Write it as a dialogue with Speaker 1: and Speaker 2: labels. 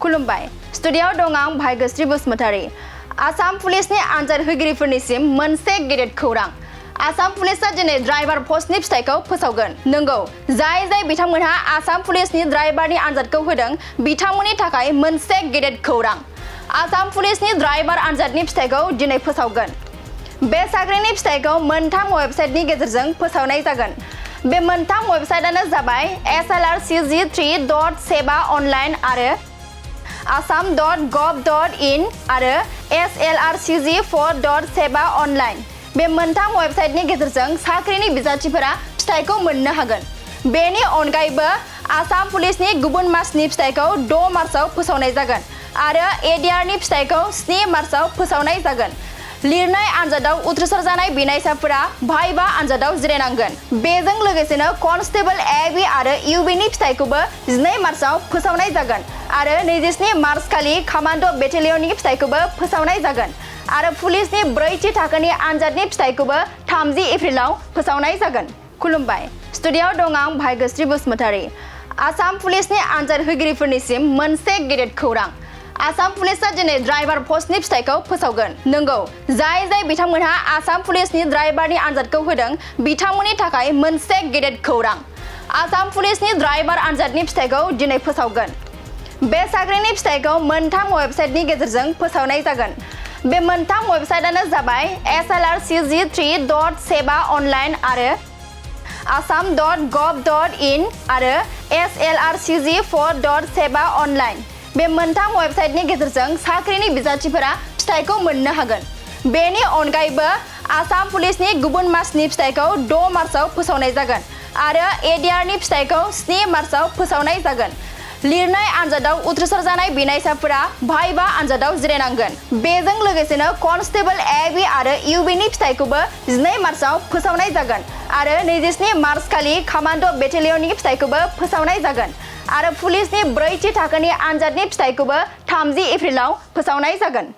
Speaker 1: खुलुमबाय स्टुडिय'आव दं आं भाग्यश्री बसुमतारी। आसाम पुलिसनि आनजाद होगिरिफोरनिसिम मोनसे गेदेर खौरां। आसाम पुलिसा दिनै ड्राइभार पस्टनि फिथाइखौ फोसावगोन। नंगौ, जाय बिथांमोनहा आसाम पुलिसनि ड्राइभारनि आनजादखौ होदों बिथांमोननि थाखाय मोनसे गेदेर खौरां। आसाम पुलिसनि ड्राइभार आनजादनि फिथाइखौ दिनै फोसावगोन। बे साख्रिनि फिथाइखौ मोनथाम वेबसाइटनि गेजेरजों फोसावनाय जागोन। बे मोनथाम वेबसाइटआनो जाबाय slrcg3.seva online आरो assam.gov.in आरो slrcg4.seva online। बे मोनथाम वेबसाइटनि गेजेरजों साख्रिनि बिजाथिफोरा फिथाइखौ मोननो हागोन। बेनि अनगायैबो आसाम पुलिसनि गुबुन मासनि फिथाइखौ 6 मार्चआव फोसावनाय जागोन आरो एडिआरनि फिथाइखौ 7 मार्चआव फोसावनाय जागोन। लिरनाय आनजादाव उथ्रिसार जानाय बिनायसाफोरा भाइबा आनजादाव जिरायनांगोन। बेजों लोगोसेनो कनस्टेबल एबि आरो इउबिनि फिथाइखौबो 12 मार्चआव फोसावनाय जागोन आरो 27 मार्च खालि कामान्ड' बेटेलियननि फिथाइखौबो फोसावनाय जागोन आरो पुलिसनि 4थि थाखोनि आनजादनि फिथाइखौबो 30 एप्रिलाव फोसावनाय जागोन। खुलुमबाय स्टुडिय'आव दं आं भाग्यश्री बसुमतारी। आसाम पुलिसनि आनजाद होगिरिफोरनिसिम मोनसे गेदेर खौरां। आसाम पुलिसा दिनै ड्राइभार पस्टनि फिथाइखौ फोसावगोन। नंगौ, जाय बिथांमोनहा आसाम पुलिसनि ड्राइभारनि आनजादखौ होदों बिथांमोननि थाखाय मोनसे गेदेर खौरां। आसाम पुलिसनि ड्राइभार आनजादनि फिथाइखौ दिनै फोसावगोन। बे साख्रिनि फिथाइखौ मोनथाम वेबसाइटनि गेजेरजों फोसावनाय जागोन। बे मोनथाम वेबसाइटआनो जाबाय slrcg3.seva online आरो assam.gov.in आरो slrcg4.seva online। बे मोनथाम वेबसाइटनि गेजेरजों साख्रिनि बिजाथिफोरा फिथाइखौ मोननो हागोन। बेनि अनगायैबो आसाम पुलिसनि गुबुन मासनि फिथाइखौ 6 मार्चआव फोसावनाय जागोन आरो एडिआरनि फिथाइखौ 7 मार्चआव फोसावनाय जागोन। लिरनाय आनजादाव उथ्रिसार जानाय बिनायसाफोरा भाइबा आनजादाव जिरायनांगोन। बेजों लोगोसेनो कनस्टेबल एबि आरो इउबिनि फिथाइखौबो 12 मार्चआव फोसावनाय जागोन आरो 27 मार्च खालि कामान्ड' बेटेलियननि फिथाइखौबो फोसावनाय जागोन आरो पुलिसनि 4थि थाखोनि आनजादनि फिथाइखौबो 30 एप्रिलाव फोसावनाय जागोन।